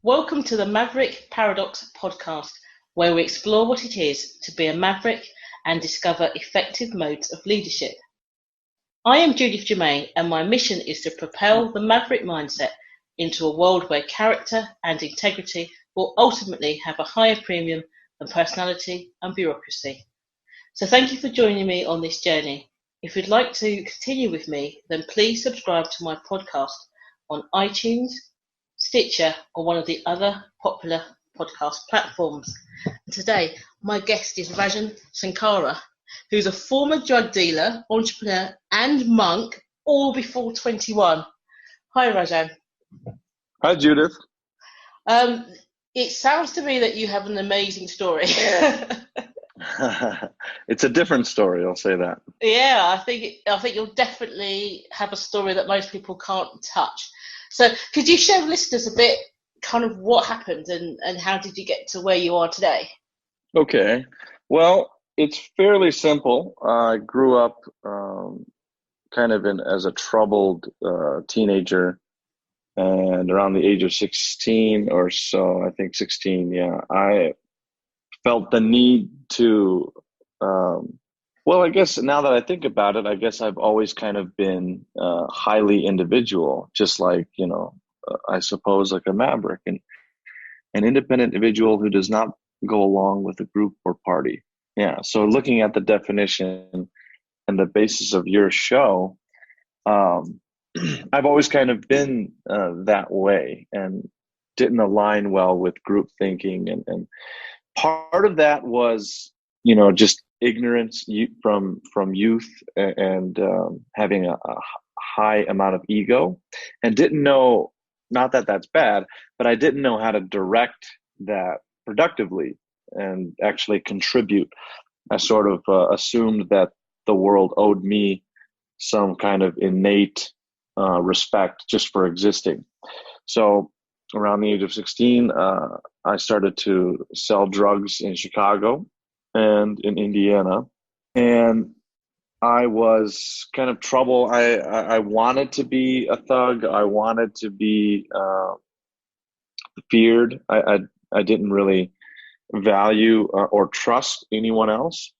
Welcome to the Maverick Paradox podcast, where we explore what it is to be a maverick and discover effective modes of leadership. I am Judith Germain, and my mission is to propel the maverick mindset into a world where character and integrity will ultimately have a higher premium than personality and bureaucracy. So thank you for joining me on this journey. If you'd like to continue with me, then please subscribe to my podcast on iTunes, Stitcher, or one of the other popular podcast platforms. And today, my guest is Rajan Shankara, who's a former drug dealer, entrepreneur, and monk, all before 21. Hi, Rajan. Hi, Judith. It sounds to me that you have an amazing story. It's a different story, I'll say that. Yeah, I think you'll definitely have a story that most people can't touch. So could you share with listeners a bit kind of what happened and how did you get to where you are today? Okay. Well, it's fairly simple. I grew up kind of as a troubled teenager, and around the age of 16 or so, I think 16, I felt the need to, well, I guess now that I think about it, I guess I've always kind of been highly individual, just like, I suppose like a maverick, and an independent individual who does not go along with a group or party. Yeah. So looking at the definition and the basis of your show, I've always kind of been that way and didn't align well with group thinking. And part of that was, just ignorance from youth and having a high amount of ego, and didn't know, not that that's bad, but I didn't know how to direct that productively and actually contribute. I sort of assumed that the world owed me some kind of innate respect just for existing. So around the age of 16, I started to sell drugs in Chicago and in Indiana. And I was kind of trouble. I wanted to be a thug. I wanted to be feared. I didn't really value or trust anyone else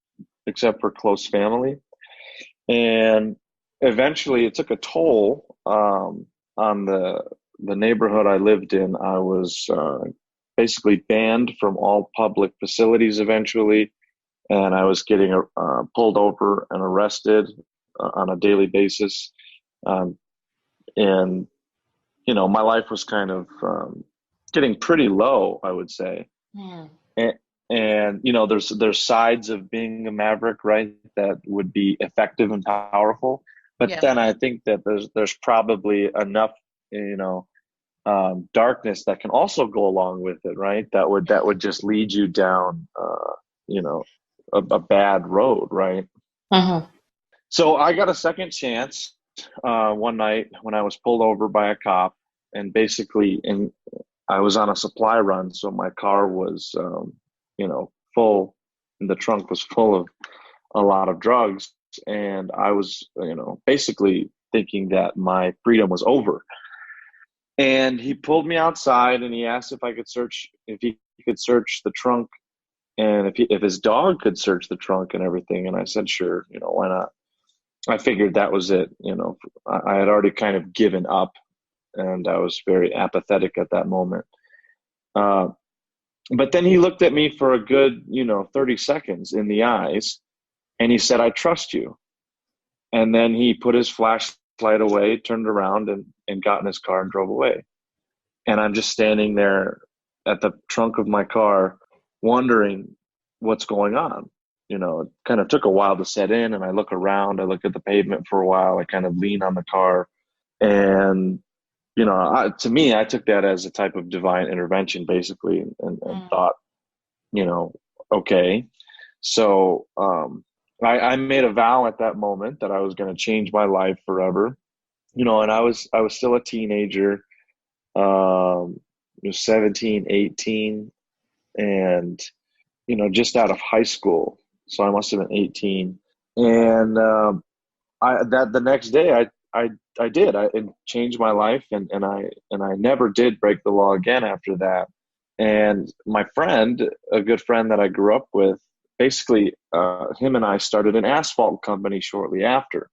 except for close family. And eventually it took a toll on the neighborhood I lived in. I was basically banned from all public facilities eventually, and I was getting pulled over and arrested on a daily basis. And, my life was kind of getting pretty low, I would say. Yeah. And there's sides of being a maverick, right, that would be effective and powerful. But then I think that there's probably enough, darkness that can also go along with it, right? That would just lead you down, a bad road, right? Uh-huh. So I got a second chance one night when I was pulled over by a cop, and basically, I was on a supply run, so my car was, full, and the trunk was full of a lot of drugs, and I was, basically thinking that my freedom was over. And he pulled me outside and he asked if he could search the trunk, and if his dog could search the trunk and everything. And I said, sure, why not? I figured that was it. I had already kind of given up, and I was very apathetic at that moment. But then he looked at me for a good, 30 seconds in the eyes, and he said, I trust you. And then he put his flashlight away, turned around and got in his car and drove away. And I'm just standing there at the trunk of my car wondering what's going on. It kind of took a while to set in, and I look around, I look at the pavement for a while, I kind of lean on the car, and to me, I took that as a type of divine intervention, basically, and thought, okay. So I made a vow at that moment that I was going to change my life forever, and I was still a teenager, 17, 18, and just out of high school. So I must have been 18, and the next day I did. It changed my life, and I never did break the law again after that. And my friend, a good friend that I grew up with, basically, him and I started an asphalt company shortly after,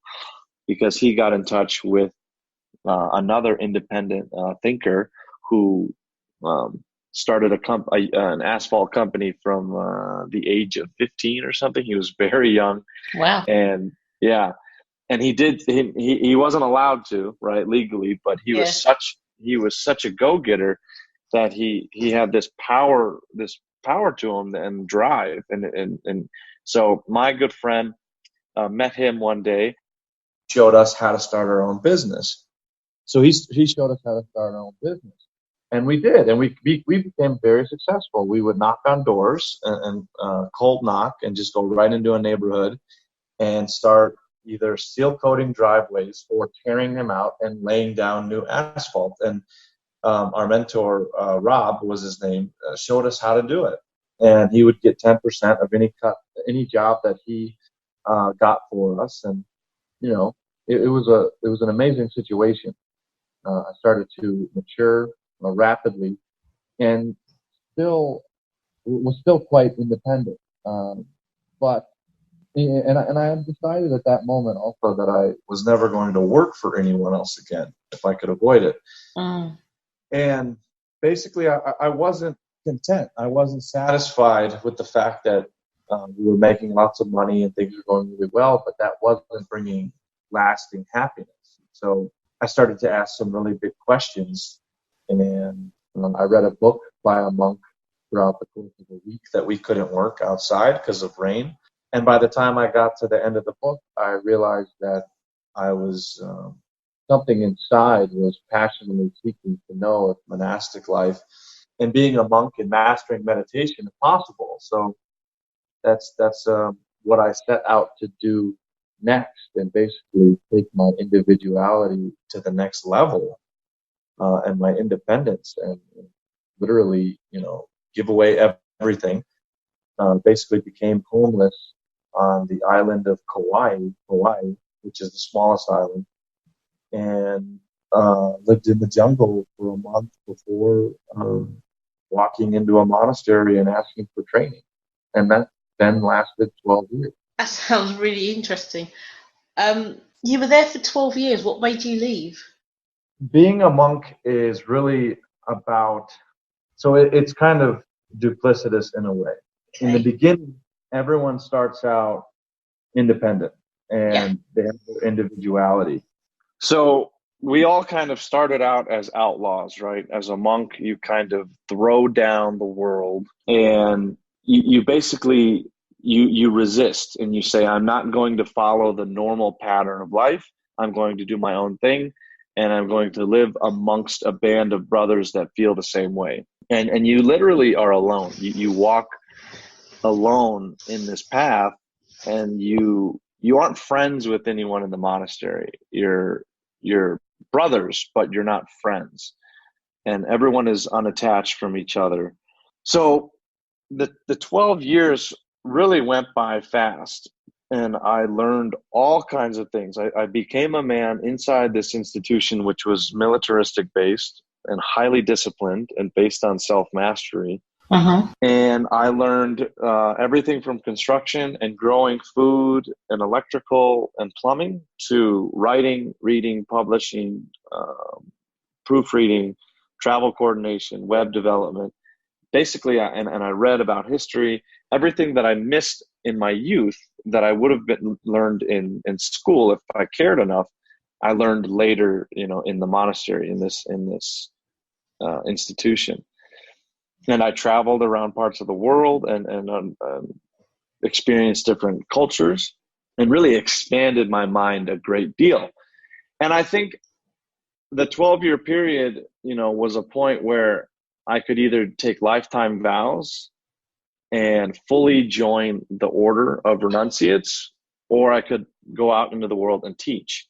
because he got in touch with another independent thinker who started an asphalt company from the age of 15 or something. He was very young. Wow. And yeah, and he wasn't allowed to, right, legally, but he was such a go-getter that he had this power to him and drive. And so my good friend met him one day, showed us how to start our own business. So he showed us how to start our own business. And we did, and we became very successful. We would knock on doors and cold knock and just go right into a neighborhood and start either seal coating driveways or tearing them out and laying down new asphalt. And our mentor, Rob was his name, showed us how to do it. And he would get 10% of any job that he got for us. And it was an amazing situation. I started to mature rapidly, and was still quite independent. But I decided at that moment also that I was never going to work for anyone else again if I could avoid it. And basically, I wasn't content. I wasn't satisfied with the fact that we were making lots of money and things were going really well, but that wasn't bringing lasting happiness. So I started to ask some really big questions, and I read a book by a monk throughout the course of a week that we couldn't work outside because of rain. And by the time I got to the end of the book, I realized that I was something inside was passionately seeking to know if monastic life and being a monk and mastering meditation is possible. So that's what I set out to do next, and basically take my individuality to the next level and my independence, and literally, give away everything. Basically became homeless on the island of Kauai, which is the smallest island, and lived in the jungle for a month before walking into a monastery and asking for training. And that then lasted 12 years. That sounds really interesting. You were there for 12 years. What made you leave? Being a monk is really about, so it's kind of duplicitous in a way. Okay. In the beginning, everyone starts out independent and they have their individuality. So we all kind of started out as outlaws, right? As a monk, you kind of throw down the world, and you basically, you resist, and you say, I'm not going to follow the normal pattern of life. I'm going to do my own thing, and I'm going to live amongst a band of brothers that feel the same way. And you literally are alone. You walk alone in this path, and you aren't friends with anyone in the monastery. You're brothers, but you're not friends. And everyone is unattached from each other. So the 12 years really went by fast, and I learned all kinds of things. I became a man inside this institution, which was militaristic based and highly disciplined and based on self-mastery. And I learned everything from construction and growing food and electrical and plumbing to writing, reading, publishing, proofreading, travel coordination, web development. Basically, and I read about history, everything that I missed in my youth that I would have learned in school if I cared enough, I learned later, in the monastery, in this institution. And I traveled around parts of the world and experienced different cultures, and really expanded my mind a great deal. And I think the 12-year period, was a point where I could either take lifetime vows and fully join the order of renunciates, or I could go out into the world and teach.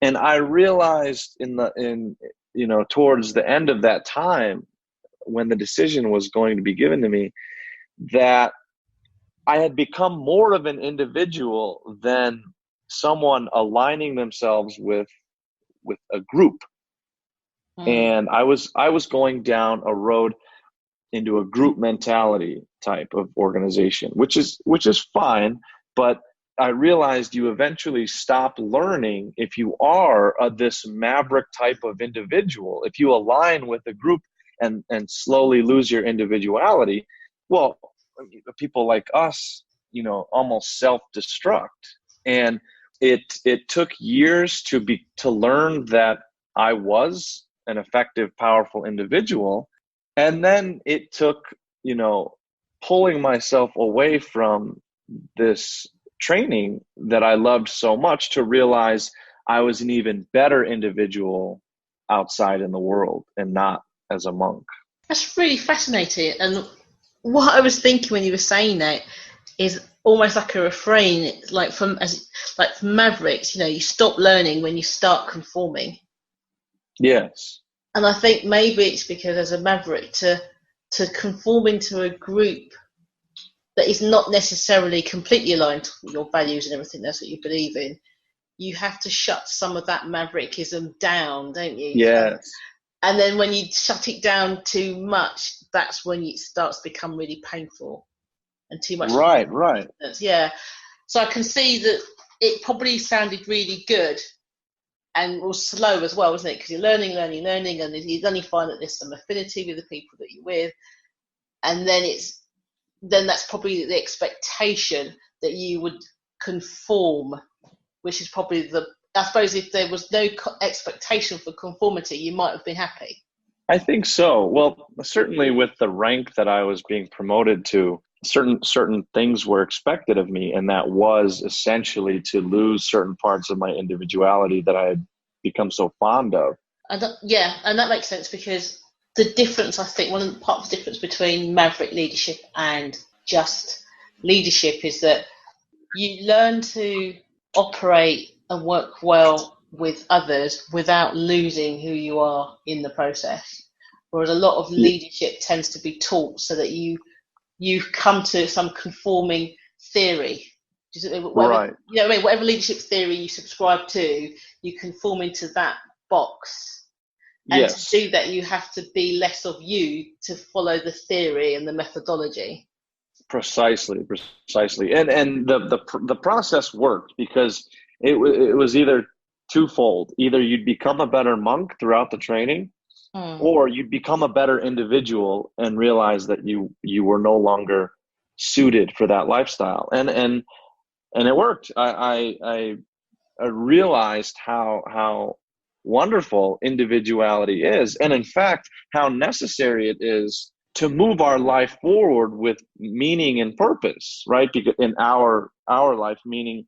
And I realized towards the end of that time, when the decision was going to be given to me, that I had become more of an individual than someone aligning themselves with with a group. Mm. And I was going down a road into a group mentality type of organization, which is fine, but I realized you eventually stop learning if you are this maverick type of individual. If you align with a group and slowly lose your individuality, well, people like us, almost self-destruct. And it took years to learn that I was an effective, powerful individual. And then it took, pulling myself away from this training that I loved so much to realize I was an even better individual outside in the world and not as a monk. That's really fascinating. And what I was thinking when you were saying that is almost like a refrain, like from Mavericks, you stop learning when you start conforming. Yes. And I think maybe it's because as a maverick to conform into a group that is not necessarily completely aligned to your values and everything else that you believe in, you have to shut some of that maverickism down, don't you? Yes. And then when you shut it down too much, that's when it starts to become really painful and too much. Right. Yeah. So I can see that it probably sounded really good and was slow as well, wasn't it? Because you're learning, and you only find that there's some affinity with the people that you're with. And then that's probably the expectation that you would conform, which is probably I suppose if there was no expectation for conformity, you might have been happy. I think so. Well, certainly with the rank that I was being promoted to, certain things were expected of me, and that was essentially to lose certain parts of my individuality that I had become so fond of. And that makes sense, because the difference, I think, part of the difference between maverick leadership and just leadership is that you learn to operate and work well with others without losing who you are in the process. Whereas a lot of leadership tends to be taught so that you come to some conforming theory. Right. Whatever leadership theory you subscribe to, you conform into that box. And yes. To do that, you have to be less of you to follow the theory and the methodology. Precisely. And the process worked because it was either twofold. Either you'd become a better monk throughout the training, or you'd become a better individual and realize that you were no longer suited for that lifestyle. And it worked. I realized how wonderful individuality is, and in fact how necessary it is to move our life forward with meaning and purpose, right? Because in our life, meaning,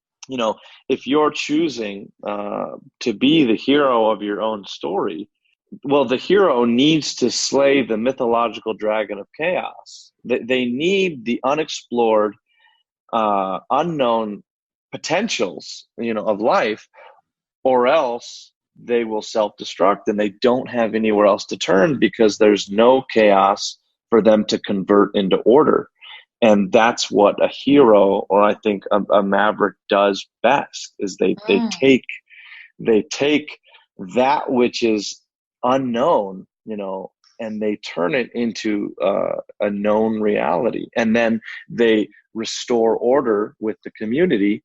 if you're choosing to be the hero of your own story, well, the hero needs to slay the mythological dragon of chaos. They need the unexplored, unknown potentials, of life, or else they will self-destruct and they don't have anywhere else to turn because there's no chaos for them to convert into order. And that's what a hero, or I think a maverick, does best, is they take that which is unknown, and they turn it into a known reality. And then they restore order with the community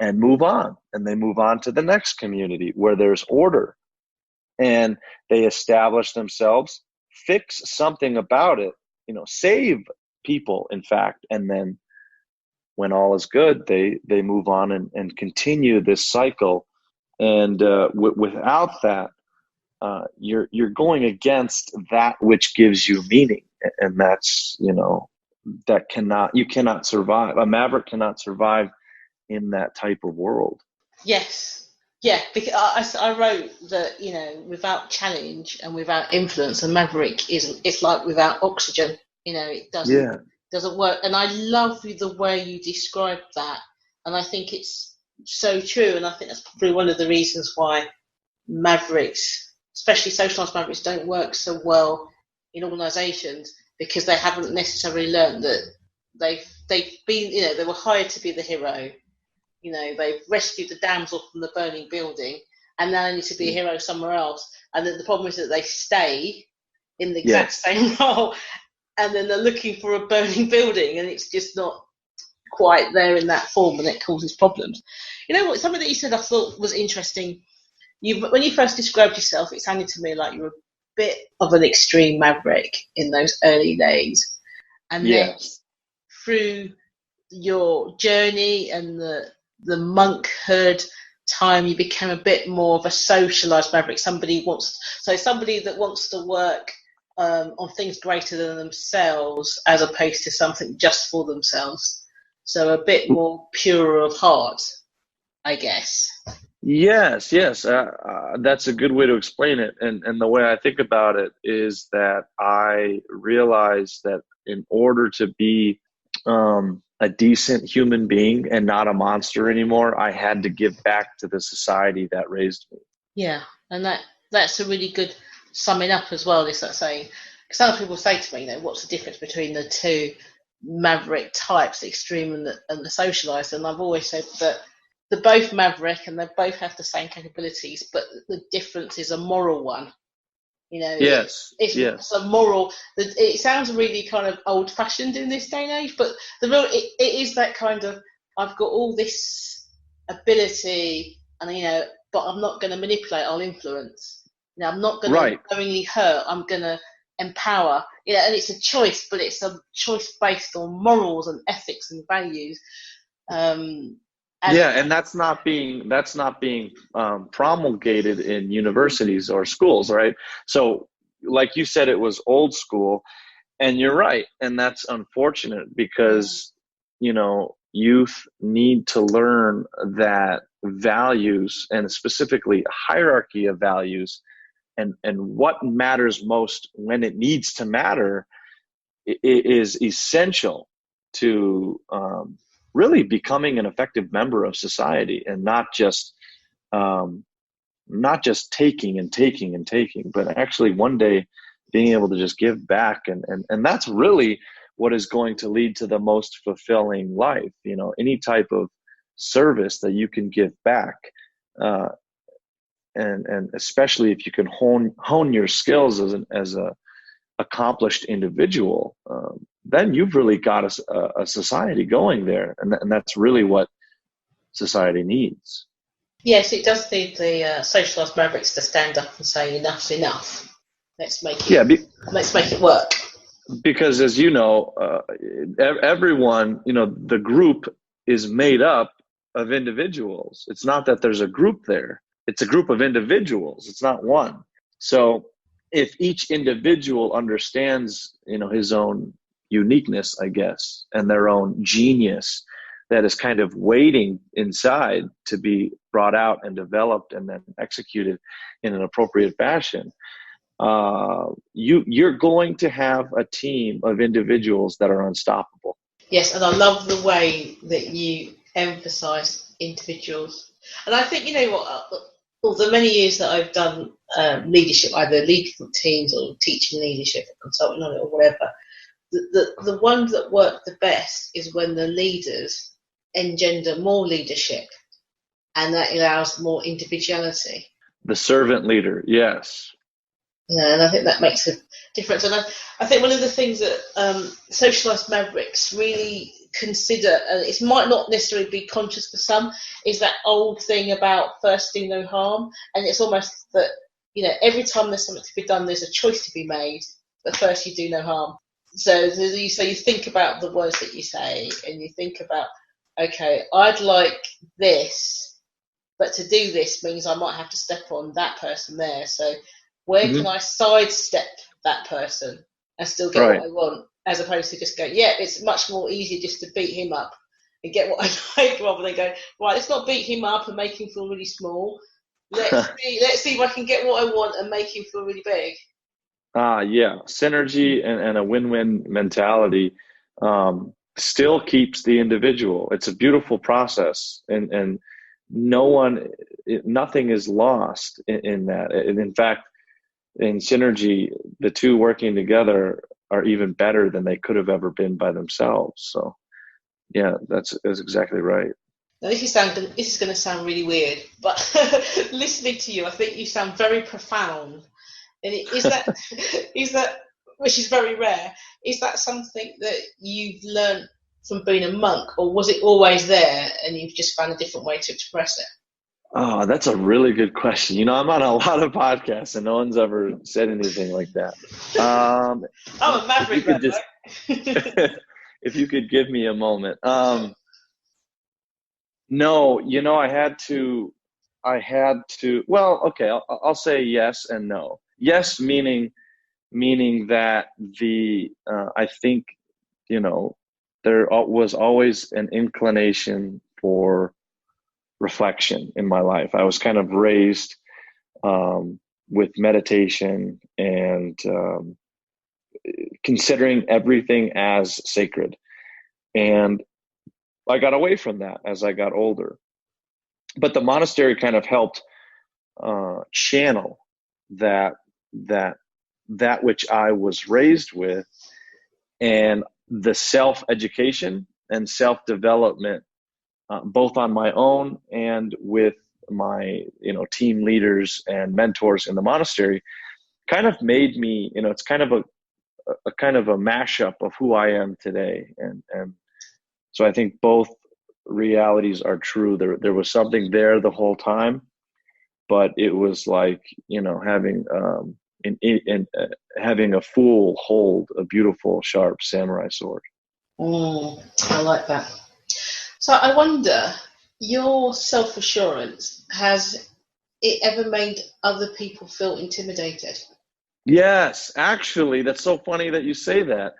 and move on. And they move on to the next community where there's order. And they establish themselves, fix something about it, save people, in fact. And then when all is good, they move on and continue this cycle. And without that, you're going against that which gives you meaning. And that's, you cannot survive. A maverick cannot survive in that type of world. Yes. Yeah, because I wrote that, without challenge and without influence, a maverick it's like without oxygen. It doesn't work. And I love the way you described that. And I think it's so true. And I think that's probably one of the reasons why mavericks, especially socialized mavericks, don't work so well in organizations, because they haven't necessarily learned that they've been, they were hired to be the hero. They've rescued the damsel from the burning building, and now they need to be a hero somewhere else. And then the problem is that they stay in the exact same role, and then they're looking for a burning building, and it's just not quite there in that form, and it causes problems. You know what? Something that you said I thought was interesting. When you first described yourself, it sounded to me like you were a bit of an extreme maverick in those early days, and then through your journey and the monkhood time, you became a bit more of a socialized maverick. Somebody that wants to work on things greater than themselves, as opposed to something just for themselves. So a bit more pure of heart, I guess. Yes. That's a good way to explain it. And the way I think about it is that I realize that in order to be a decent human being and not a monster anymore, I had to give back to the society that raised me. Yeah, and that's a really good summing up as well, is that saying, because other people say to me, what's the difference between the two maverick types, the extreme and the socialized? And I've always said that they're both maverick and they both have the same capabilities, but the difference is a moral one. It's a moral. It sounds really kind of old-fashioned in this day and age, but it is that kind of, I've got all this ability, and but I'm not going to manipulate. I'll influence. I'm not going to knowingly hurt. I'm going to empower. And it's a choice, but it's a choice based on morals and ethics and values. And that's not being promulgated in universities or schools, right? So, like you said, it was old school, and you're right, and that's unfortunate because youth need to learn that values, and specifically hierarchy of values, and what matters most when it needs to matter, is essential to really becoming an effective member of society, and not just taking and taking and taking, but actually one day being able to just give back. And that's really what is going to lead to the most fulfilling life. Any type of service that you can give back, and especially if you can hone your skills as a accomplished individual, then you've really got a society going there, and that's really what society needs. Yes, it does need the socialized mavericks to stand up and say enough's enough. Let's make it work. Because as you know, everyone, the group is made up of individuals. It's not that there's a group there. It's a group of individuals. It's not one. So if each individual understands, his own uniqueness, I guess, and their own genius that is kind of waiting inside to be brought out and developed and then executed in an appropriate fashion, you're going to have a team of individuals that are unstoppable. Yes, and I love the way that you emphasize individuals. And I think, all the many years that I've done leadership, either leading teams or teaching leadership, consulting on it or whatever, the one that worked the best is when the leaders engender more leadership, and that allows more individuality. The servant leader, yes. Yeah, and I think that makes a difference. And I think one of the things that socialized mavericks really consider, and it might not necessarily be conscious for some, is that old thing about first do no harm. And it's almost that, every time there's something to be done, there's a choice to be made, but first you do no harm. So you think about the words that you say, and you think about, okay, I'd like this, but to do this means I might have to step on that person there. So where can I sidestep that person and still get what I want, as opposed to just go, it's much more easy just to beat him up and get what I like, rather than go, right, let's not beat him up and make him feel really small. Let's see if I can get what I want and make him feel really big. Synergy and a win-win mentality still keeps the individual. It's a beautiful process, and nothing is lost in that. And in fact, in synergy, the two working together are even better than they could have ever been by themselves. So, yeah, that's exactly right. Now, this is going to sound really weird, but listening to you, I think you sound very profound. And is that, which is very rare, is that something that you've learned from being a monk, or was it always there and you've just found a different way to express it? Oh, that's a really good question. I'm on a lot of podcasts and no one's ever said anything like that. I'm a maverick, right? If you could give me a moment. No, I had to, well, okay, I'll say yes and no. Yes, meaning that I think, there was always an inclination for reflection in my life. I was kind of raised with meditation and considering everything as sacred. And I got away from that as I got older. But the monastery kind of helped channel that which I was raised with, and the self-education and self-development, both on my own and with my team leaders and mentors in the monastery, kind of made me, it's kind of a kind of a mashup of who I am today. And so I think both realities are true. There was something there the whole time, but it was like, having having a fool hold a beautiful, sharp samurai sword. I like that. So I wonder, your self-assurance, has it ever made other people feel intimidated? Yes, actually, that's so funny that you say that.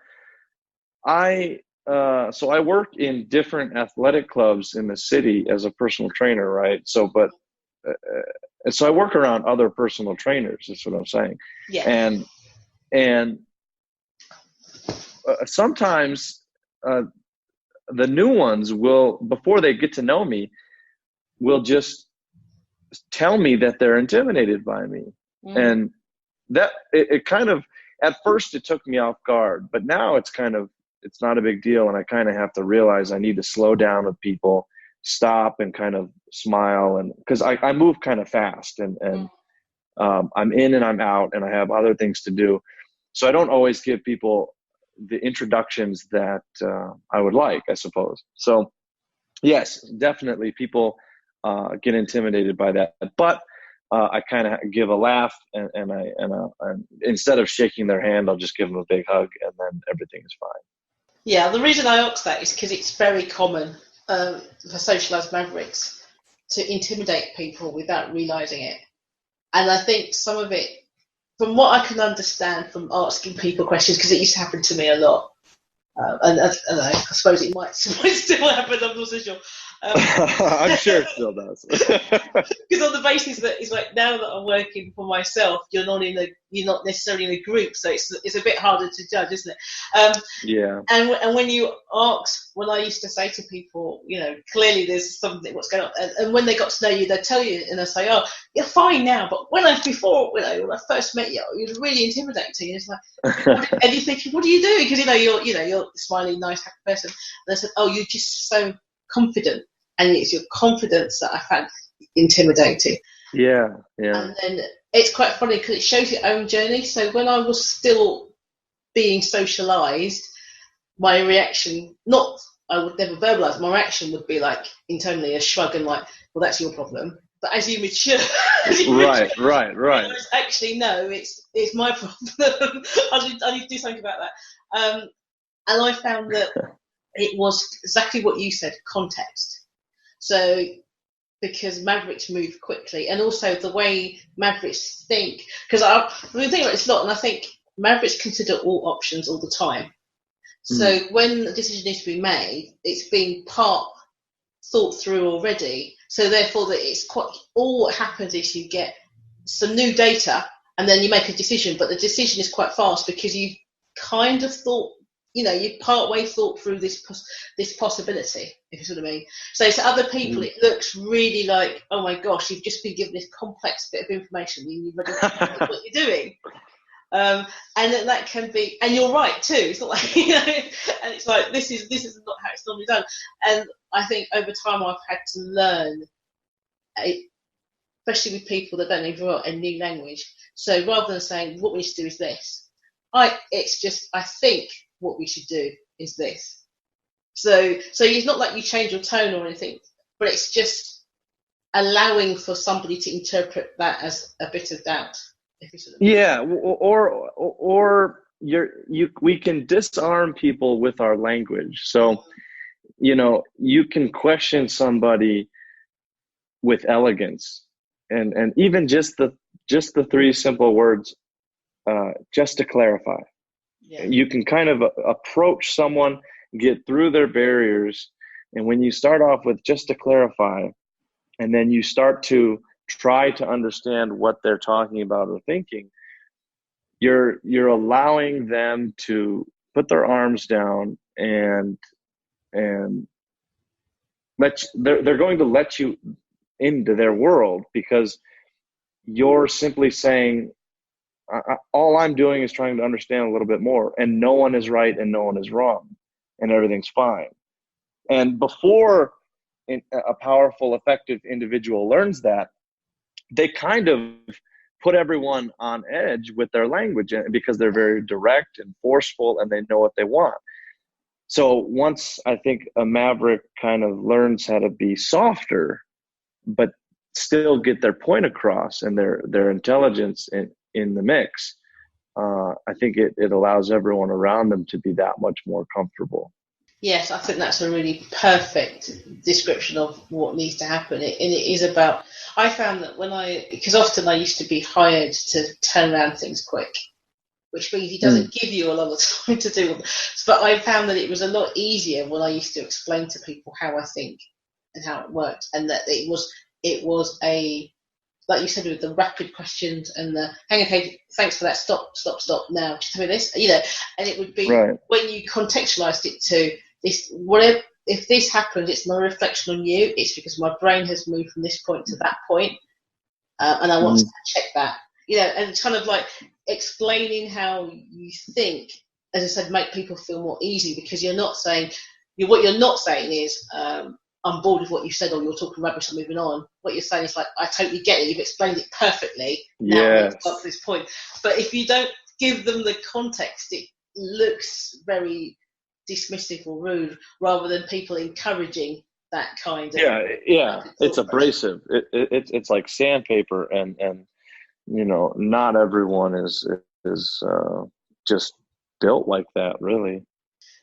So I work in different athletic clubs in the city as a personal trainer, right? So I work around other personal trainers. That's what I'm saying. Yeah. And sometimes the new ones will, before they get to know me, will just tell me that they're intimidated by me. And that it kind of, at first it took me off guard, but now it's not a big deal. And I kind of have to realize I need to slow down with people, stop and kind of smile. And because I move kind of fast and I'm in and I'm out and I have other things to do. So I don't always give people the introductions that I would like, I suppose. So yes, definitely people get intimidated by that. But I kind of give a laugh and instead of shaking their hand, I'll just give them a big hug and then everything is fine. Yeah, the reason I ask that is because it's very common for socialized mavericks to intimidate people without realizing it. And I think some of it, from what I can understand from asking people questions, because it used to happen to me a lot, and I suppose it might still happen, I'm not so sure. I'm sure it still does. Because on the basis that it's like, now that I'm working for myself, you're not necessarily in a group, so it's a bit harder to judge, isn't it? Yeah. And when you ask, when I used to say to people, clearly there's something what's going on, and when they got to know you, they tell you, and they say, "Oh, you're fine now," but when I first met you, you were really intimidating. And it's like, and you're thinking, what do you do? Because you're smiling, nice, happy person. And they said, "Oh, you're just so confident," and it's your confidence that I found intimidating. Yeah. And then it's quite funny because it shows your own journey. So when I was still being socialized, my reaction, I would never verbalize, my reaction would be like internally a shrug and like, well, that's your problem. But as you mature, right. Actually, no, it's my problem. I need to do something about that. And I found that it was exactly what you said, context. So because Mavericks move quickly, and also the way Mavericks think, because the thing about it's not, and I think Mavericks consider all options all the time. So when a decision needs to be made, it's been thought through already. So therefore, that it's quite, all what happens is you get some new data, and then you make a decision. But the decision is quite fast because you kind of thought, you partway thought through this possibility, if you see what I mean. So to other people, it looks really like, oh my gosh, you've just been given this complex bit of information, and you've already know what you're doing. And that can be, and you're right too. It's not like, and it's like this is not how it's normally done. And I think over time I've had to learn, especially with people that don't even write a new language. So rather than saying what we need to do is this, I think what we should do is this. So it's not like you change your tone or anything, but it's just allowing for somebody to interpret that as a bit of doubt. Yeah, or we can disarm people with our language. So, you can question somebody with elegance, and even just the three simple words, just to clarify. Yeah. You can kind of approach someone, get through their barriers, and when you start off with just to clarify, and then you start to try to understand what they're talking about or thinking, you're allowing them to put their arms down and they're going to let you into their world, because you're simply saying, all I'm doing is trying to understand a little bit more, and no one is right and no one is wrong, and everything's fine. And before a powerful, effective individual learns that, they kind of put everyone on edge with their language, because they're very direct and forceful and they know what they want. So once I think a maverick kind of learns how to be softer, but still get their point across and their intelligence in the mix, I think it allows everyone around them to be that much more comfortable. Yes, I think that's a really perfect description of what needs to happen. And it is about, I found that because often I used to be hired to turn around things quick, which means he doesn't give you a lot of time to do it. But I found that it was a lot easier when I used to explain to people how I think and how it worked, and that it was a, like you said, with the rapid questions and the hang on, okay, thanks for that, stop now, just tell me this, and it would be right. When you contextualized it to this, whatever, if this happens, it's not a reflection on you, it's because my brain has moved from this point to that point, and I want to check that, and it's kind of like explaining how you think, as I said, make people feel more easy, because what you're not saying is, I'm bored with what you said, or you're talking rubbish, I'm moving on. What you're saying is like, I totally get it, you've explained it perfectly, now yes. Let's up to this point. But if you don't give them the context, it looks very dismissive or rude, rather than people encouraging that kind of it's abrasive. It's like sandpaper, and not everyone is just built like that, really.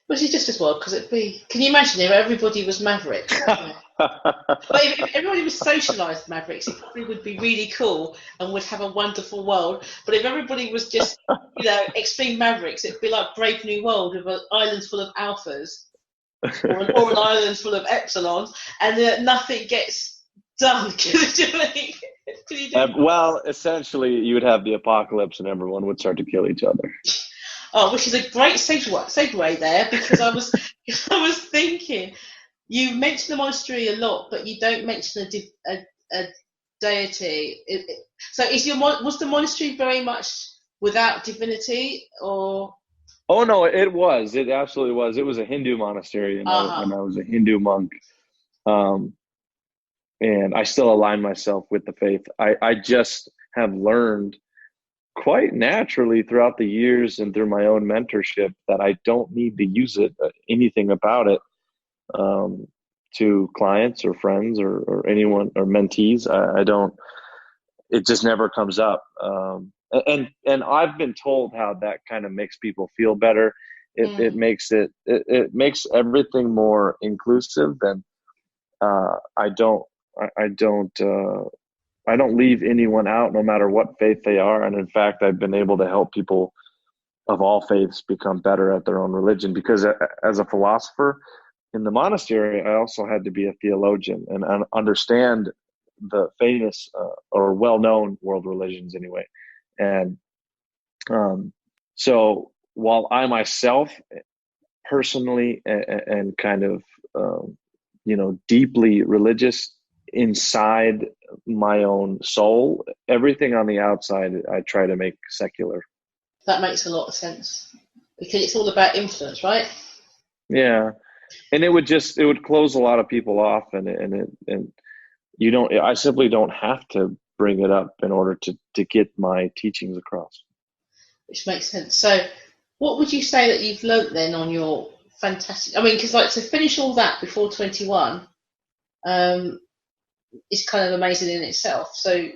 Which is just as well, because can you imagine if everybody was Mavericks? But if everybody was socialized Mavericks, it probably would be really cool and would have a wonderful world. But if everybody was just, Extreme Mavericks, it'd be like Brave New World with an island full of alphas or an island full of epsilons, and nothing gets done. Well, essentially, you would have the apocalypse and everyone would start to kill each other. Oh, which is a great segue there, because I was thinking, you mention the monastery a lot, but you don't mention a deity. So was the monastery very much without divinity, or? Oh no, it was. It absolutely was. It was a Hindu monastery, and I was a Hindu monk, and I still align myself with the faith. I just have learned quite naturally throughout the years and through my own mentorship that I don't need to use anything about it, to clients or friends or anyone or mentees. I don't, it just never comes up. And I've been told how that kind of makes people feel better. It makes makes everything more inclusive, and I don't leave anyone out, no matter what faith they are. And in fact, I've been able to help people of all faiths become better at their own religion, because as a philosopher in the monastery, I also had to be a theologian and understand the famous or well-known world religions anyway. And so while I myself personally and kind of, deeply religious inside my own soul, everything on the outside I try to make secular. That makes a lot of sense because it's all about influence, right? Yeah. And it would close a lot of people off, and I simply don't have to bring it up in order to get my teachings across. Which makes sense. So, what would you say that you've learnt then on your fantastic? I mean, because like to finish all that before 21, is kind of amazing in itself. So,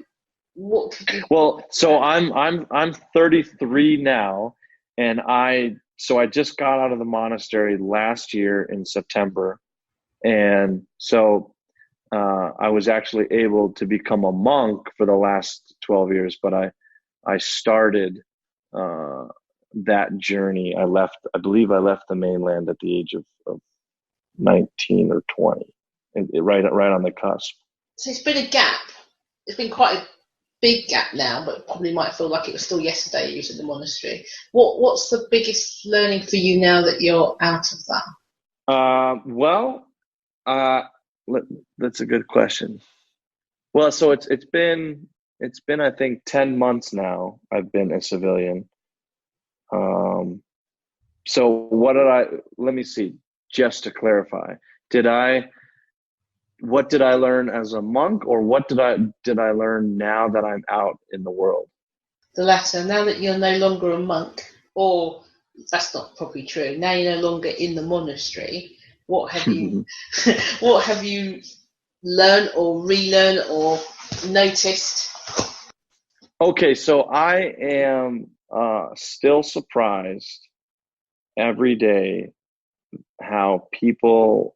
what could you? Well, so I'm 33 now, and I just got out of the monastery last year in September, and so I was actually able to become a monk for the last 12 years, but I started that journey. I believe I left the mainland at the age of 19 or 20, right on the cusp. So it's been a gap. It's been quite a big gap now, but probably might feel like it was still yesterday you was in the monastery. What's the biggest learning for you now that you're out of that? That's a good question. Well, so it's been I think 10 months now I've been a civilian. So let me see, just to clarify, what did I learn as a monk, or what did I learn now that I'm out in the world? The latter. Now that you're no longer a monk, or that's not probably true. Now you're no longer in the monastery. What have you what have you learned or relearned or noticed? Okay, so I am still surprised every day how people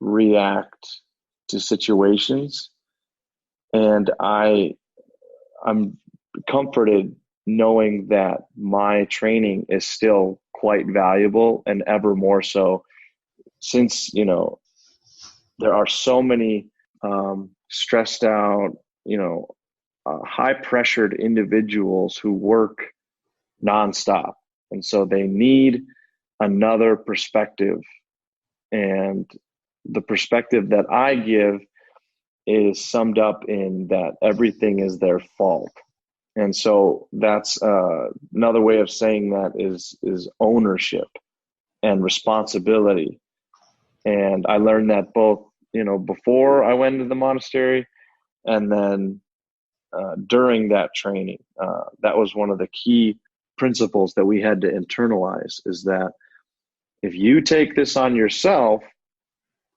react to situations, and I'm comforted knowing that my training is still quite valuable, and ever more so since there are so many stressed out, high pressured individuals who work nonstop, and so they need another perspective. And the perspective that I give is summed up in that everything is their fault. And so that's another way of saying that is ownership and responsibility. And I learned that both, before I went into the monastery, and then during that training. That was one of the key principles that we had to internalize, is that if you take this on yourself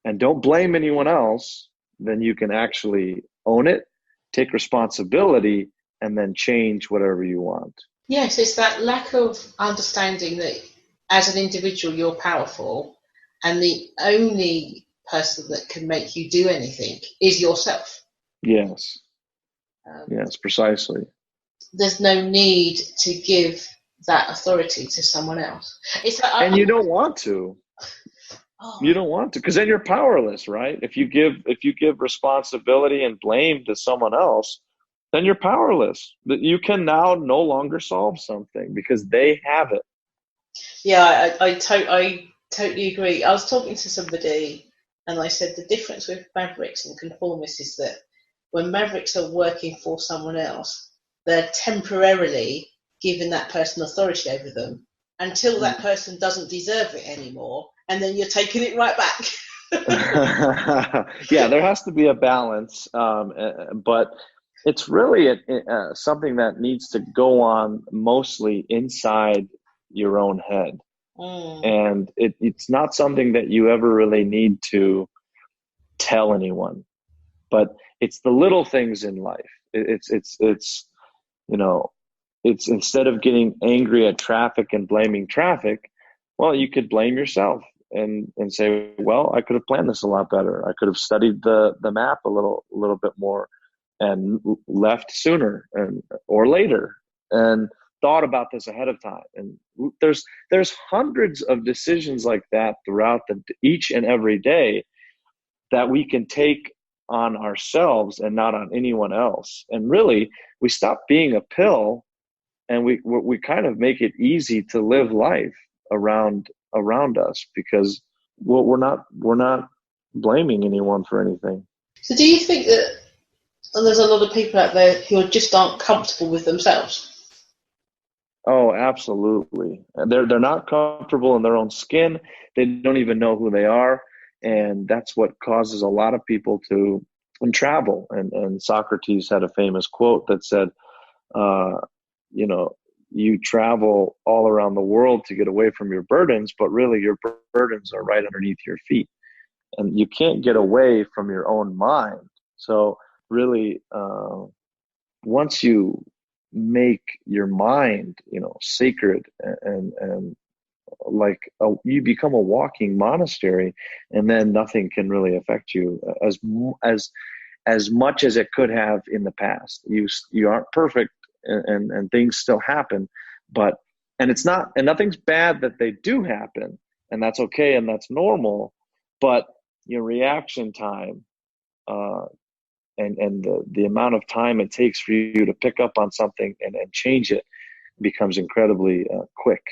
and don't blame anyone else, then you can actually own it, take responsibility, and then change whatever you want. Yes, it's that lack of understanding that as an individual you're powerful, and the only person that can make you do anything is yourself. Yes. Yes, precisely. There's no need to give that authority to someone else. And you don't want to. You don't want to, because then you're powerless, right? If you give responsibility and blame to someone else, then you're powerless. You can now no longer solve something because they have it. Yeah, I totally agree. I was talking to somebody, and I said the difference with mavericks and conformists is that when mavericks are working for someone else, they're temporarily giving that person authority over them until that person doesn't deserve it anymore, and then you're taking it right back. Yeah, there has to be a balance, but it's really something that needs to go on mostly inside your own head. And it's not something that you ever really need to tell anyone, but it's the little things in life. It's instead of getting angry at traffic and blaming traffic, well, you could blame yourself and say, well, I could have planned this a lot better. I could have studied the map a little bit more and left sooner or later and thought about this ahead of time. And there's hundreds of decisions like that throughout each and every day that we can take on ourselves and not on anyone else. And really, we stop being a pill, and we kind of make it easy to live life around us, because we're not blaming anyone for anything. So do you think that there's a lot of people out there who just aren't comfortable with themselves? Oh, absolutely. They're not comfortable in their own skin. They don't even know who they are, and that's what causes a lot of people to travel. And Socrates had a famous quote that said, uh, you know, you travel all around the world to get away from your burdens, but really your burdens are right underneath your feet, and you can't get away from your own mind. So really, once you make your mind, sacred, and like you become a walking monastery, and then nothing can really affect you as much as it could have in the past. You aren't perfect, and things still happen, but and nothing's bad that they do happen, and that's okay, and that's normal, but your reaction time, uh, and the amount of time it takes for you to pick up on something and change it becomes incredibly quick.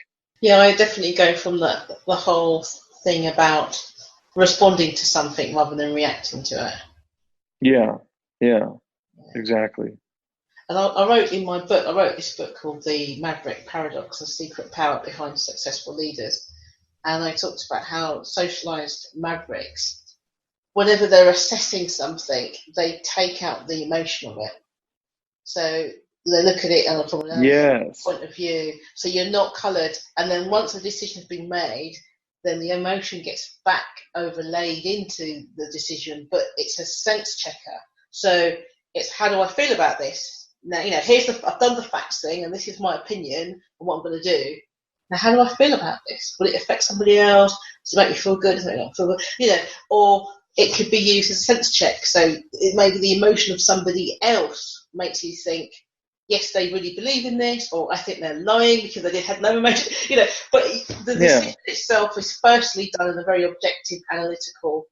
Yeah, I definitely go from the whole thing about responding to something rather than reacting to it. Yeah, exactly. And I wrote in my book, I wrote this book called The Maverick Paradox, The Secret Power Behind Successful Leaders. And I talked about how socialized mavericks, whenever they're assessing something, they take out the emotion of it. So they look at it from an Yes. point of view. So you're not coloured. And then once a decision has been made, then the emotion gets back overlaid into the decision, but it's a sense checker. So it's, how do I feel about this? Now, I've done the facts thing, and this is my opinion and what I'm going to do. Now, how do I feel about this? Will it affect somebody else? Does it make me feel good? Does it make me feel good? Or it could be used as a sense check. So it maybe the emotion of somebody else makes you think, yes, they really believe in this, or I think they're lying because they had no emotion. But the decision itself is firstly done in a very objective, analytical,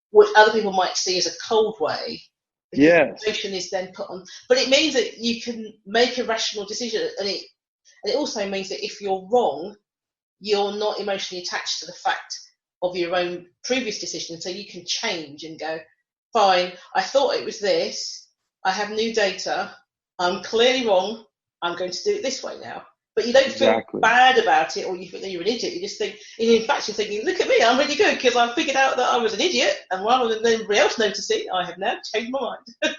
what other people might see as a cold way. Because emotion is then put on, but it means that you can make a rational decision, and it also means that if you're wrong, you're not emotionally attached to the fact of your own previous decision, so you can change and go, fine, I thought it was this, I have new data, I'm clearly wrong, I'm going to do it this way now. But you don't feel bad about it, or you think that you're an idiot. You just think, in fact, you're thinking, look at me, I'm really good because I figured out that I was an idiot, and rather than everybody else noticing, I have now changed my mind.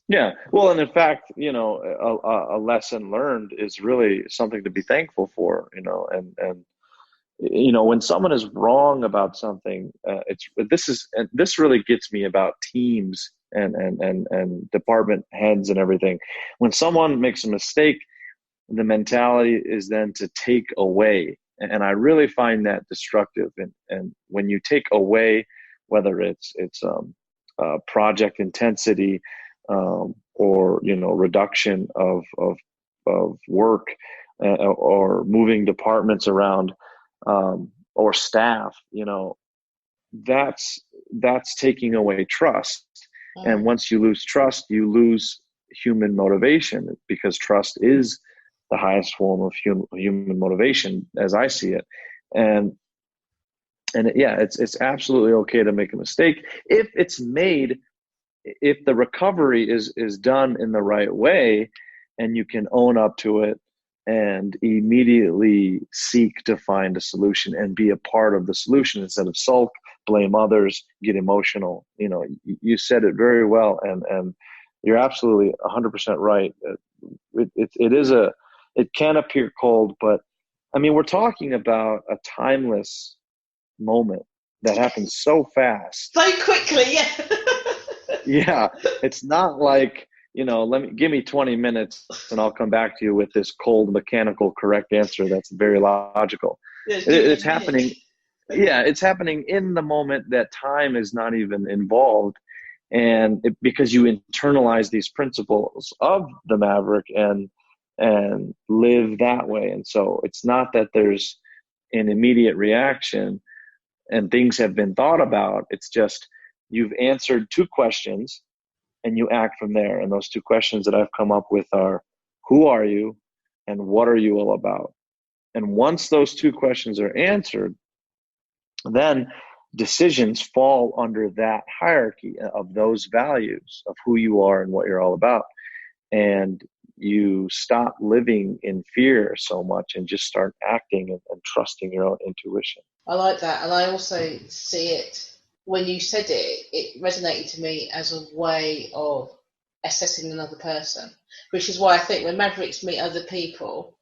Yeah. Well, and in fact, a lesson learned is really something to be thankful for, and when someone is wrong about something, this really gets me about teams and department heads and everything. When someone makes a mistake, the mentality is then to take away, and I really find that destructive. And when you take away, whether it's project intensity, or reduction of work, or moving departments around, or staff, that's taking away trust. And once you lose trust, you lose human motivation, because trust is the highest form of human motivation, as I see it. And it's absolutely okay to make a mistake if it's made, if the recovery is done in the right way, and you can own up to it and immediately seek to find a solution and be a part of the solution instead of sulk, blame others, get emotional. You said it very well, and you're absolutely 100% right. It can appear cold, but I mean, we're talking about a timeless moment that happens so fast, so quickly. Yeah, it's not like, give me 20 minutes and I'll come back to you with this cold, mechanical, correct answer that's very logical. It's happening. Yeah, it's happening in the moment that time is not even involved. And because you internalize these principles of the Maverick and live that way. And so it's not that there's an immediate reaction and things have been thought about. It's just you've answered two questions and you act from there. And those two questions that I've come up with are, who are you and what are you all about? And once those two questions are answered, then decisions fall under that hierarchy of those values of who you are and what you're all about. And you stop living in fear so much and just start acting and trusting your own intuition. I like that. And I also see it, when you said it, it resonated to me as a way of assessing another person, which is why I think when Mavericks meet other people,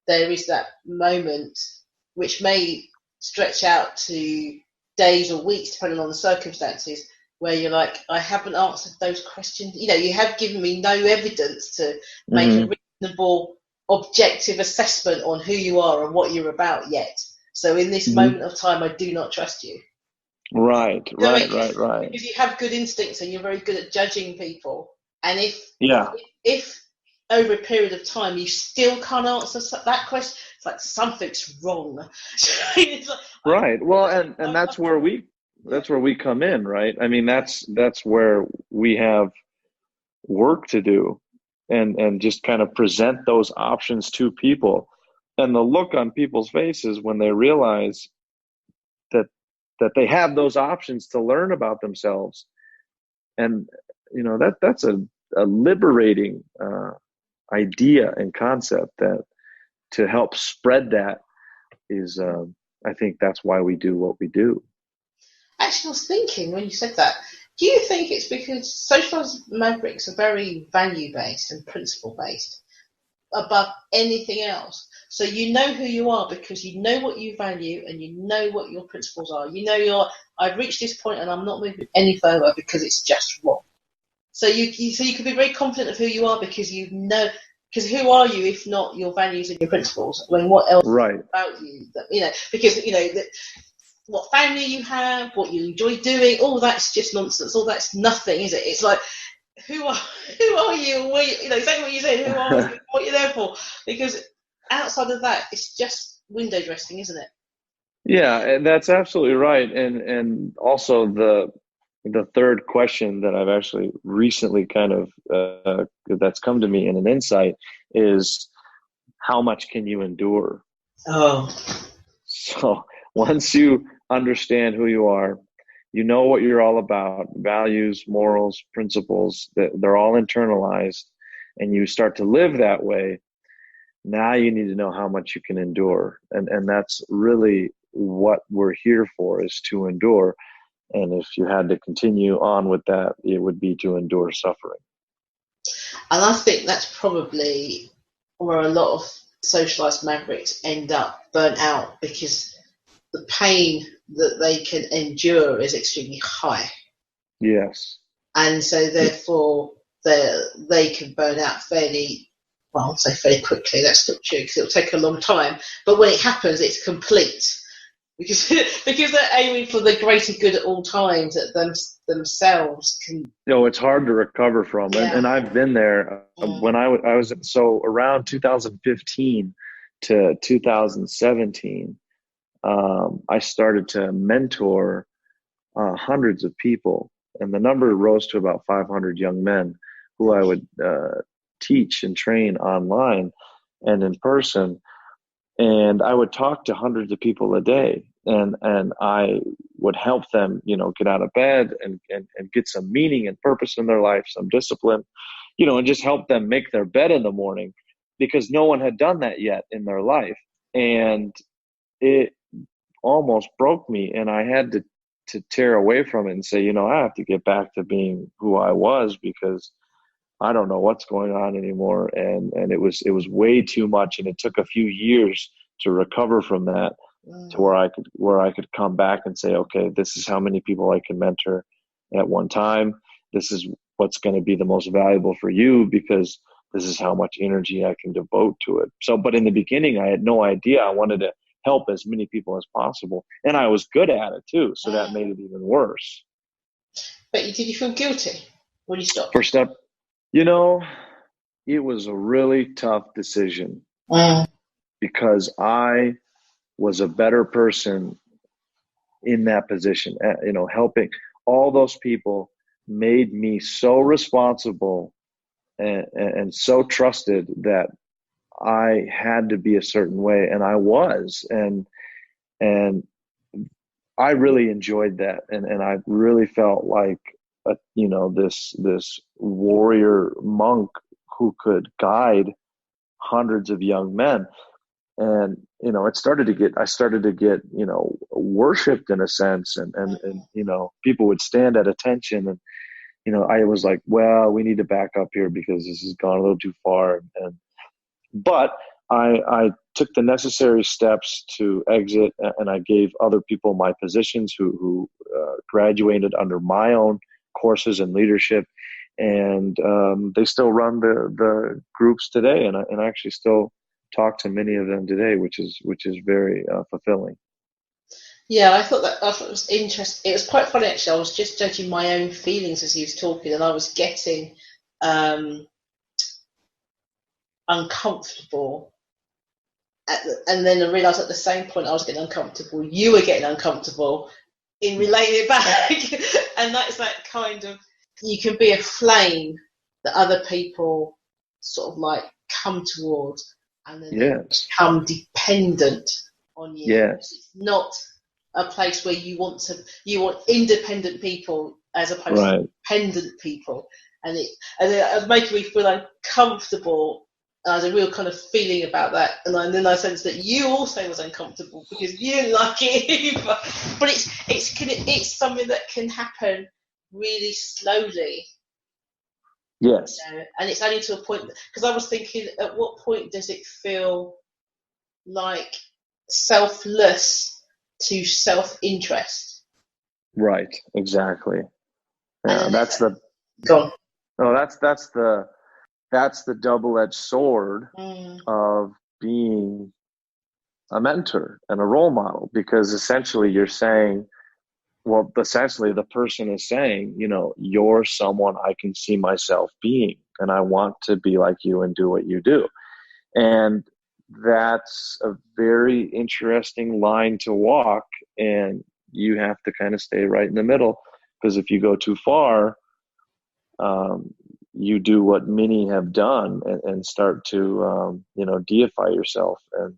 there is that moment which may stretch out to days or weeks, depending on the circumstances, where you're like, I haven't answered those questions. You know, you have given me no evidence to make a reasonable, objective assessment on who you are and what you're about yet. So in this moment of time, I do not trust you. Right. Because you have good instincts and you're very good at judging people. And if over a period of time you still can't answer that question, it's like something's wrong. It's like, right. Well, and that's where we come in, right? I mean, that's where we have work to do, and just kind of present those options to people, and the look on people's faces when they realize that they have those options to learn about themselves, and that's a liberating idea and concept, that to help spread that is I think that's why we do what we do. Actually, I was thinking when you said that, do you think it's because socialized mavericks are very value-based and principle-based above anything else? So you know who you are because you know what you value and you know what your principles are. You know I've reached this point and I'm not moving any further because it's just wrong. So you can be very confident of who you are because you know. Because who are you if not your values and your principles? I mean, what else about you? Because what family you have, what you enjoy doing, all that's just nonsense. All that's nothing, is it? It's like, who are you? Exactly what you said. Who are you? What you're there for? Because outside of that, it's just window dressing, isn't it? Yeah, and that's absolutely right. And also the third question that I've actually recently kind of that's come to me in an insight is, how much can you endure? Oh. So once you understand who you are, you know what you're all about, values, morals, principles, they're all internalized, and you start to live that way. Now you need to know how much you can endure. And that's really what we're here for, is to endure. And if you had to continue on with that, it would be to endure suffering. And I think that's probably where a lot of socialized mavericks end up burnt out, because the pain that they can endure is extremely high. Yes. And so therefore they can burn out fairly quickly. That's not true, because it'll take a long time. But when it happens, it's complete. Because they're aiming for the greater good at all times, that themselves can. It's hard to recover from, and I've been there. When I was so around 2015 to 2017, I started to mentor hundreds of people, and the number rose to about 500 young men who I would teach and train online and in person. And I would talk to hundreds of people a day, and I would help them, get out of bed and get some meaning and purpose in their life, some discipline, and just help them make their bed in the morning, because no one had done that yet in their life. And it almost broke me, and I had to tear away from it and say, I have to get back to being who I was, because I don't know what's going on anymore. And it was way too much. And it took a few years to recover from that, to where I could come back and say, okay, this is how many people I can mentor at one time. This is what's going to be the most valuable for you, because this is how much energy I can devote to it. So, but in the beginning, I had no idea. I wanted to help as many people as possible. And I was good at it too. So that made it even worse. But did you feel guilty when you stopped? First step, it was a really tough decision, because I was a better person in that position. Helping all those people made me so responsible and so trusted that I had to be a certain way, and I was, and I really enjoyed that, and I really felt like this warrior monk who could guide hundreds of young men. And, I started to get, worshipped in a sense, and people would stand at attention, and, I was like, well, we need to back up here because this has gone a little too far. But I took the necessary steps to exit, and I gave other people my positions who graduated under my own courses in leadership, and they still run the groups today, and I actually still talk to many of them today, which is very fulfilling. Yeah, I thought it was interesting. It was quite funny actually. I was just judging my own feelings as he was talking, and I was getting uncomfortable. And then I realised at the same point I was getting uncomfortable. You were getting uncomfortable in relating it back, and that's that kind of, you can be a flame that other people sort of like come towards, and then they become dependent on you. Yes. It's not a place where you want independent people as opposed to dependent people, and it was making me feel uncomfortable. I had a real kind of feeling about that, and then I sensed that you also was uncomfortable because you didn't like it either. But it's something that can happen really slowly. Yes. And it's only to a point, because I was thinking, at what point does it feel like selfless to self-interest? Right. Exactly. Yeah. That's the double-edged sword of being a mentor and a role model, because essentially you're saying, the person is saying, you're someone I can see myself being, and I want to be like you and do what you do. And that's a very interesting line to walk, and you have to kind of stay right in the middle, because if you go too far, you do what many have done and start to, deify yourself. And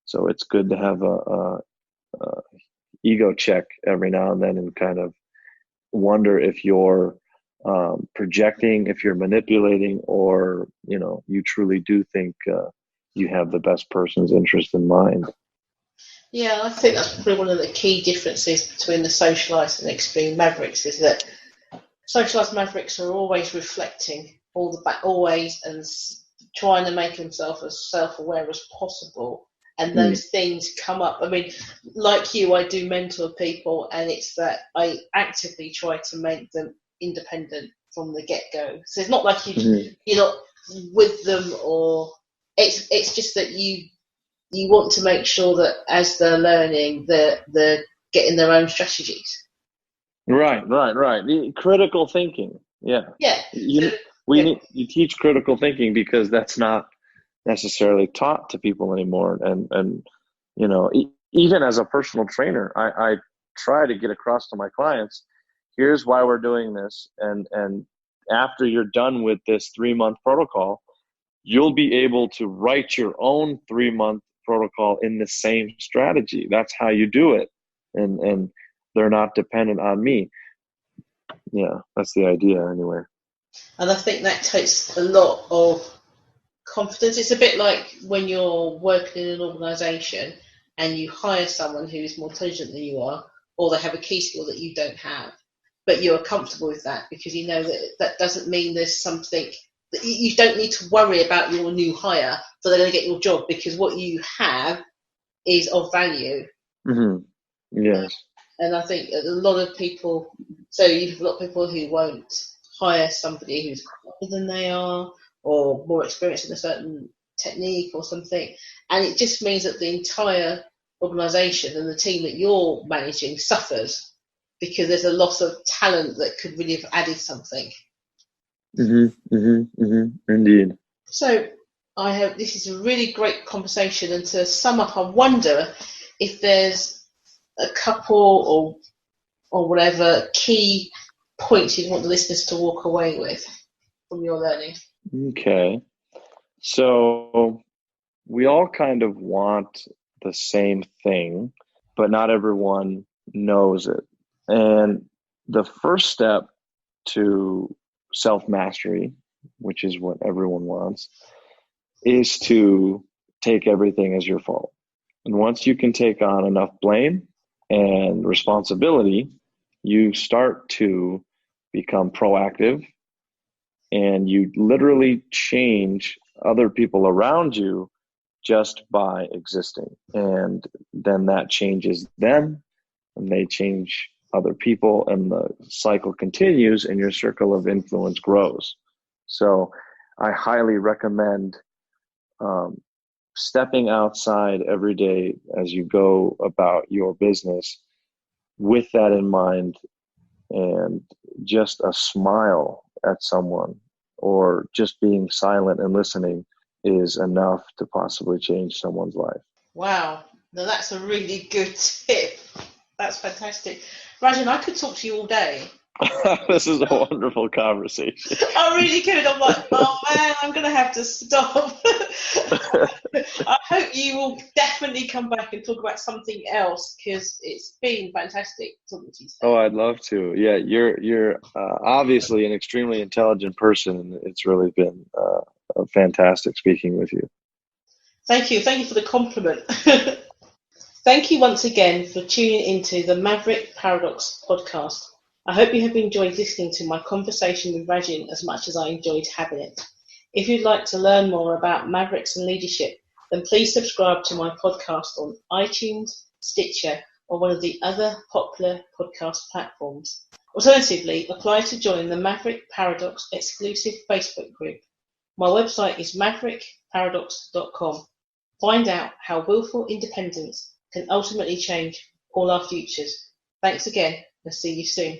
so it's good to have a ego check every now and then, and kind of wonder if you're projecting, if you're manipulating, or, you truly do think you have the best person's interest in mind. Yeah, I think that's probably one of the key differences between the socialized and extreme mavericks, is that socialized mavericks are always reflecting always, and trying to make themselves as self-aware as possible. And those things come up. I mean, like you, I do mentor people, and it's that I actively try to make them independent from the get-go. So it's not like you're not with them, or it's just that you want to make sure that as they're learning, they're getting their own strategies. Right. The critical thinking. Yeah. Yeah. You teach critical thinking, because that's not necessarily taught to people anymore. And even as a personal trainer, I try to get across to my clients, here's why we're doing this. And after you're done with this 3-month protocol, you'll be able to write your own 3-month protocol in the same strategy. That's how you do it. And they're not dependent on me. Yeah, that's the idea anyway. And I think that takes a lot of confidence. It's a bit like when you're working in an organisation and you hire someone who is more intelligent than you are, or they have a key skill that you don't have, but you're comfortable with that because you know that doesn't mean there's something that you don't need to worry about your new hire, so they're going to get your job, because what you have is of value. Yes. And I think a lot of people, so you have a lot of people who won't hire somebody who's better than they are, or more experienced in a certain technique or something, and it just means that the entire organisation and the team that you're managing suffers, because there's a loss of talent that could really have added something. Indeed. So this is a really great conversation, and to sum up, I wonder if there's a couple or whatever key points you'd want the listeners to walk away with from your learning. Okay. So we all kind of want the same thing, but not everyone knows it. And the first step to self-mastery which is what everyone wants, is to take everything as your fault. And once you can take on enough blame and responsibility, you start to become proactive, and you literally change other people around you just by existing. And then that changes them, and they change other people, and the cycle continues, and your circle of influence grows. So I highly recommend stepping outside every day as you go about your business with that in mind, and just a smile at someone or just being silent and listening is enough to possibly change someone's life. Wow, now that's a really good tip. That's fantastic. Rajan, I could talk to you all day. This is a wonderful conversation. I really could. I'm like, oh man, I'm going to have to stop. I hope you will definitely come back and talk about something else, because it's been fantastic talking to you. Oh, I'd love to. Yeah, you're obviously an extremely intelligent person, and it's really been fantastic speaking with you. Thank you. Thank you for the compliment. Thank you once again for tuning into the Maverick Paradox podcast. I hope you have enjoyed listening to my conversation with Rajan as much as I enjoyed having it. If you'd like to learn more about Mavericks and leadership, then please subscribe to my podcast on iTunes, Stitcher, or one of the other popular podcast platforms. Alternatively, apply to join the Maverick Paradox exclusive Facebook group. My website is maverickparadox.com. Find out how willful independence can ultimately change all our futures. Thanks again, and see you soon.